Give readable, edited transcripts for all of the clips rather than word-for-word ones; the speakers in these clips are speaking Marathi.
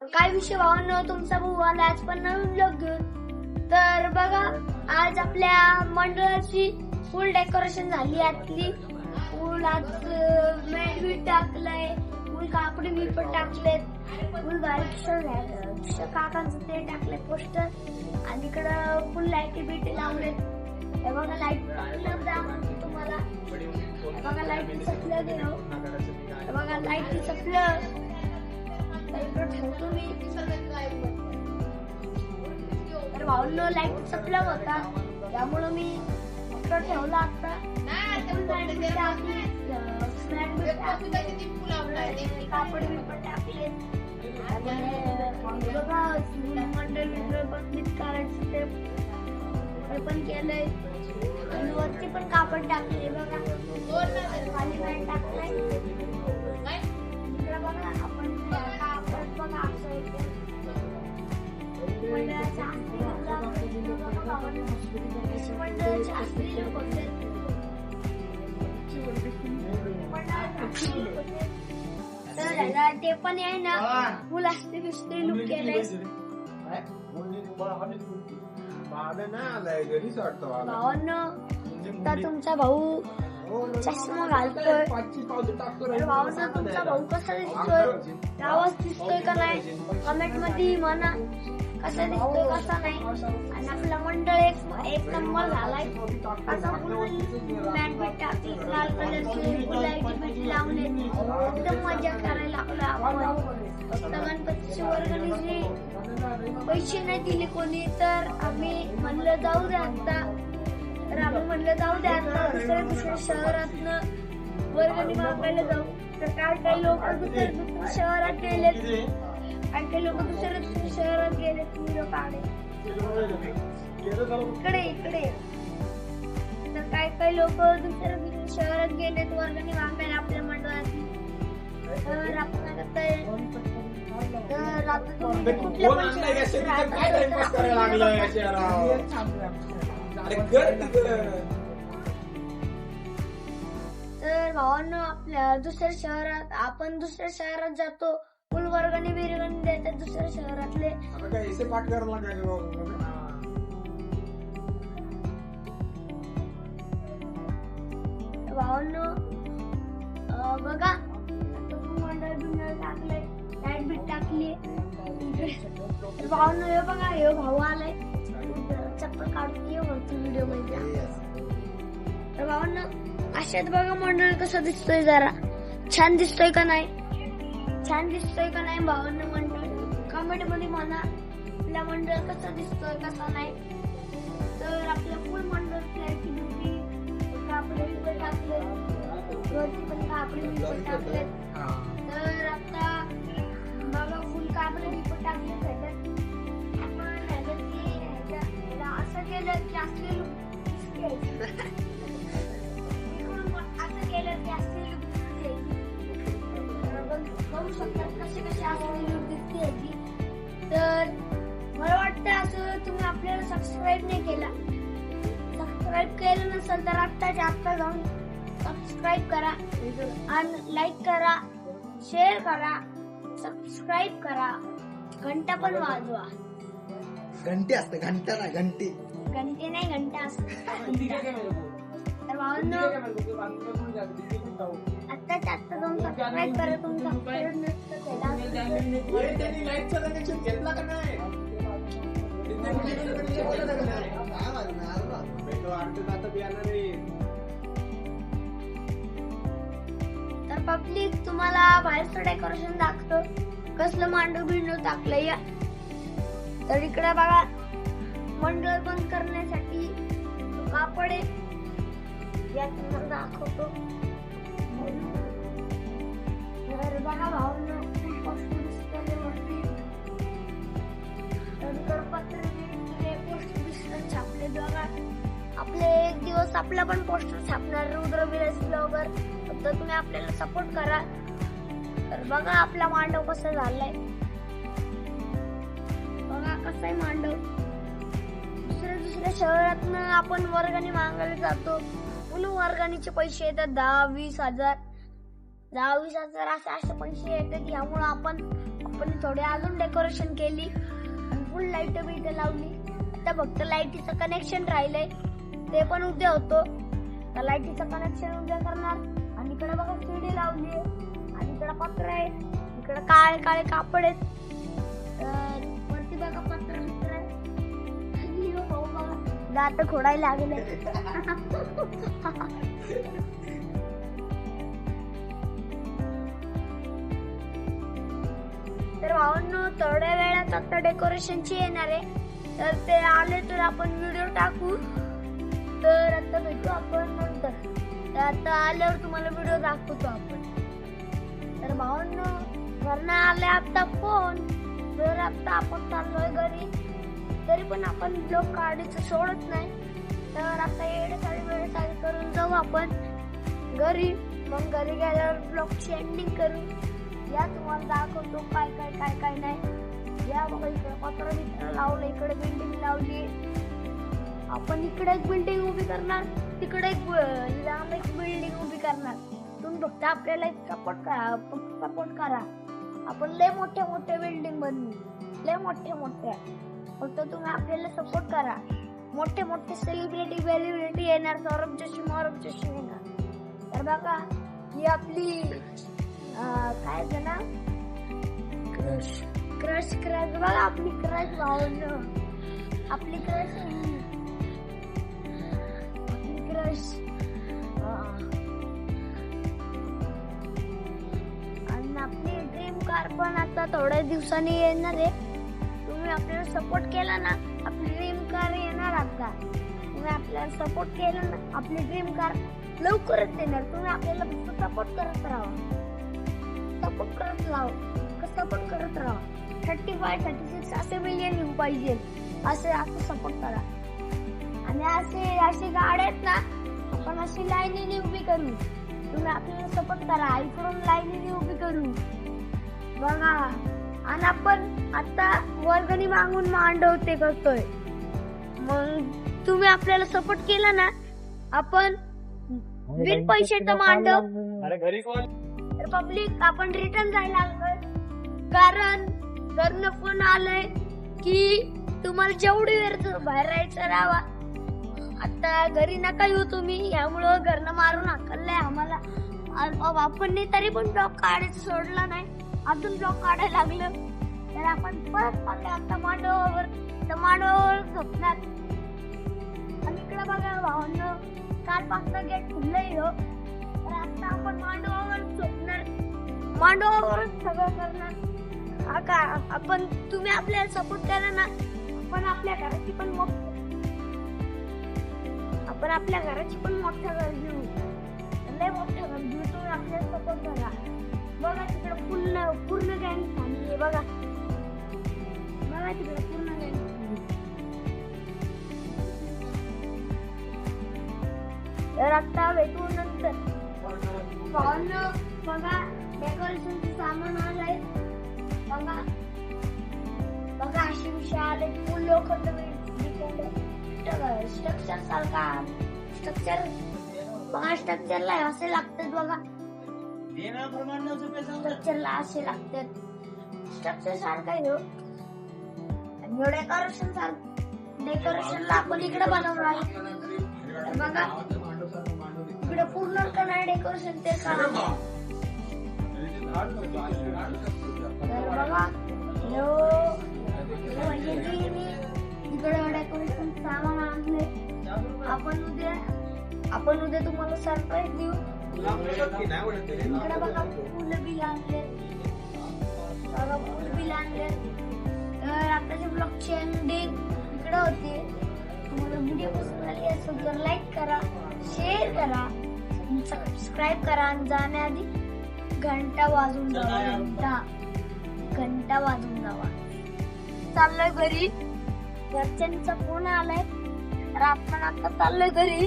काय विषय भावांनो, तुमचा भाऊ आला आज पण नवीन ब्लॉग घेऊन. तर बघा, आज आपल्या मंडळाची फुल डेकोरेशन झाली. आतली फुल आज मॅट बी टाकलंय, फुल कापडी बी पण टाकलेत, फुल बारीक काकांचं ते टाकले पोस्टर, आणि इकडं फुल लाईटी बिटी लावलेत. हे बघा लाईट तुम्हाला, हे बघा लाईट सपलं गेलो, हे बघा लाईट सपलं. ठेवतो मी तर भाऊंनो लाईट सप्लाय होता त्यामुळं मी ठेवला. आता कापड बिपड टाकले, मंडळ बंदीत करायचं ते पण केलंय, आणि वरती पण कापड टाकले. बघा खाली पॅन्ट टाकलाय. बघा आपण ते पण आहे ना, फुल असते बिस्ते लुक केलंय. भावांनो, तर तुमचा भाऊ चष्मा घालतोय. भावांनो, तुमचा भाऊ कसा दिसतोय, आवाज दिसतोय का नाही कमेंट मध्ये म्हणा, कसा दिसतोय कसा नाही. आणि आपला मंडळ एक नंबर झालाय. असा मॅट बीट टाकली, लाल कलरची लाईटी बिटी लावले, एकदम मजा करायला लागलो आपण. फक्त गणपतीची वर्गणीचे पैसे नाही दिले कोणी, तर आम्ही म्हणलं जाऊ द्या आता. तर आम्ही म्हणलं जाऊ द्या आता दुसऱ्या शहरातनं वर्गणी मागायला जाऊ. तर काही लोक दुसऱ्या शहरात गेलेत, काही लोक दुसऱ्या शहरात गेले. तुम्ही लोक आले इकडे तर काही लोक दुसऱ्या शहरात गेलेत वर्गणी मागायला आपल्या मंडळाची. तर आपण तर भावांनो, आपल्या दुसऱ्या शहरात आपण दुसऱ्या शहरात जातो, फुल वर्गणी बिरगणी देतात दुसऱ्या शहरातले. भावांनो बघा, मंडळ बिंडळ टाकले, लाईट बीट टाकली. भावांनो हे बघा, हे भाऊ आलाय, चप्पल काढून ये वरती व्हिडिओ मध्ये. तर भावांनो अशात बघा मंडळ कसं दिसतोय, जरा छान दिसतोय का नाही, छान दिसतोय का नाही भावांनो मंडळ कमेंट मध्ये म्हणा. आपल्या मंडळ कसं दिसतोय कसा नाही. तर आपल्या फुल मंडळ फ्लॅटची ब्युटी कापडे बिपडे टाकले, वरती पण कापडे बिपडे टाकले. तर आता बघा फुल कापडे बिपडे टाकले त्याच्यात. असं केलं की असले असं केलं की असले बघू शकतात कसे कसे असले लुक दिसते. तर मला वाटतं असं तुम्ही आपल्याला सबस्क्राईब नाही केला, सबस्क्राईब केलं नसेल तर आत्ताच्या आत्ता जाऊन सबस्क्राईब करा, आणि लाईक करा, शेअर करा, सबस्क्राईब करा, घंटा पण वाजवा. घंटे असते, घंटा नाही घंटी, घंटे नाही घंटा असते. तर भावांनो आत्ताच्या आत्ता जाऊन सबस्क्राईब करा. तुमचा तर पब्लिक तुम्हाला बाहेरचं डेकोरेशन दाखवतो, कसलं मांडव बिंडव टाकलंय. या तर इकडे बघा, मंडळ बंद करण्यासाठी कापडे या तुम्हाला दाखवतो. तर बघा भावांनो, पोस्टर छापले. बघा आपले एक दिवस आपला पण पोस्टर छापणार, रुद्र विलास ब्लॉगर. फक्त तुम्ही आपल्याला सपोर्ट करा. तर बघा आपला मांडव कसा झालाय, बघा कसा आहे मांडव. दुसऱ्या शहरातनं आपण वर्गणी मागायला जातो, फुल वर्गणीचे पैसे येतात 10-20 हजार. 10-20 हजार असे पैसे येतात. यामुळे आपण आपण थोडी अजून डेकोरेशन केली आणि फुल लाईट बिट लावली. आता फक्त लाईटीचं कनेक्शन राहिलंय, ते पण उद्या होतो. तर लाईटीचं कनेक्शन उद्या करणार. आणि इकडे बघा सीडी लावली आणि इकडे पत्र आहे, इकडे काळे काळे कापड आहेत. वरती बघा पत्र बित्र आहे. भाऊ बघा दात खोडायला लागले. तर भावांनो थोड्या वेळात आता डेकोरेशनची येणार आहे, तर ते आले तर आपण व्हिडिओ टाकू. तर आता भेटू आपण नंतर. तर आता आल्यावर तुम्हाला व्हिडिओ दाखवतो आपण. तर भावांनो घरनं आले आता फोन. तर आता आपण चाललोय घरी, तरी पण आपण ब्लॉग काढायचं सोडत नाही. तर आता वेळेसाळी करून जाऊ आपण घरी. मग घरी गेल्यावर ब्लॉगची एंडिंग करू. या तुम्हाला दाखवतो काय काय काय काय नाही. या बघा इकडे पत्र बित्र लावलं, इकडे बिल्डिंग लावली. आपण इकडे एक बिल्डिंग उभी करणार, तिकडे एक लांब एक बिल्डिंग उभी करणार. तुम्ही फक्त आपल्याला सपोर्ट करा. आपण लय मोठ्या मोठ्या बिल्डिंग बनवू, लय मोठ्या मोठ्या. फक्त तुम्ही आपल्याला सपोर्ट करा. मोठे मोठे सेलिब्रिटी येणार, सौरभ जोशी येणार. तर बघा ही आपली काय ना क्रश बघा, आपली क्रश भावना, आपली क्रश आणि आपली ड्रीम कार पण आता थोड्या दिवसांनी येणार आहे. तुम्ही आपल्याला सपोर्ट केला ना, आपली ड्रीम कार येणार. आता तुम्ही आपल्याला सपोर्ट केला ना, आपली ड्रीम कार लवकरच येणार. तुम्ही आपल्याला फक्त सपोर्ट करत राहा, सपोर्ट करत राहा. 35-36 असे मिलियन येऊ पाहिजे, असे सपोर्ट करा. आणि असे गाड्या आहेत ना, आपण अशी लाईनीने उभी करू. तुम्ही आपल्याला सपोर्ट करा, इकडून लाईनीने उभी करू बघा. आणि आपण आता वर्गणी मागून मांडवते करतोय. मग तुम्ही आपल्याला सपोर्ट केला ना, आपण बिन पैशाचं मांडव पब्लिक आपण रिटर्न जायला लागलोय. कारण घरनं फोन आलंय की तुम्हाला जेवढी वेळ बाहेर राहायचं राहा, आता घरी नका येऊ तुम्ही. यामुळं घरनं मारून हाकललंय आम्हाला. आपण तरी पण ब्लॉग काढायचं सोडला नाही, अजून ब्लॉग काढायला लागलं. तर आपण परत आता मांडवावर झोपणार. आणि इकडे बघा भावांनो, कालपासून गेट खुललंय हो. तर आता आपण मांडवावर झोपणार, मांडवावरच सगळं करणार. का आपण तुम्ही आपल्याला सपोर्ट करा ना, आपण आपल्या घराची पण मोठं घर घेऊ, लय मोठं घर घेऊ. तुम्ही आपल्याला सपोर्ट करा. बघा तिकडे पूर्ण गँग थांबली आहे. बघा तिकडे पूर्ण गँग. तर आता भेटू नंतर. बघा डेकोरेशनचं सामान आलंय. बघा अशी विषय आले, फुल लोखंड स्ट्रक्चर सारखा. स्ट्रक्चरला असे लागतात बघा, स्ट्रक्चरला असे लागतात. स्ट्रक्चर सारखा आहे. आणि डेकोरेशनला आपण इकडे बनवणार. बघा इकडे पूर्ण का नाही डेकोरेशन ते बघा. इकडे डेकोरेशन सामान आणले. आपण उद्या तुम्हाला सरप्राईज देऊ. इकडे बघा फुलं बिल आणले. तर आताच्या ब्लॉगची एंडिंग इकडे होती. तुम्हाला व्हिडिओ पसंत आली असेल तर लाईक करा, शेअर करा, सबस्क्राईब करा. आणि जाण्याआधी घंटा वाजून जावा. चाललोय घरी, घरच्यांचा फोन आलाय. तर आपण आता चाललोय घरी.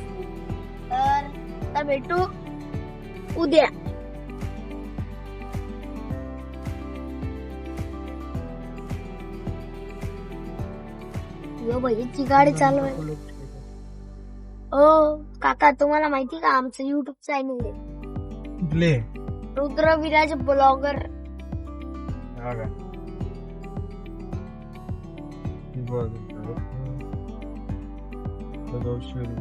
तर भेटू उद्या. भाईची गाडी चालू आहे. ओ काका, तुम्हाला माहिती का आमचं युट्यूब चॅनल आहे रुद्र विराज ब्लॉगर. वाजत जाऊ शिरू.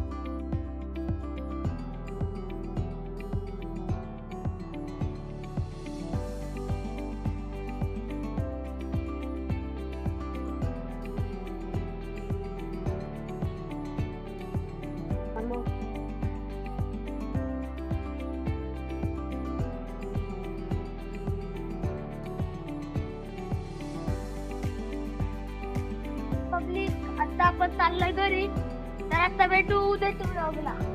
पब्लिक आता आपण चाललोय घरी, तर आता भेटू उद्याच्या ब्लॉगला.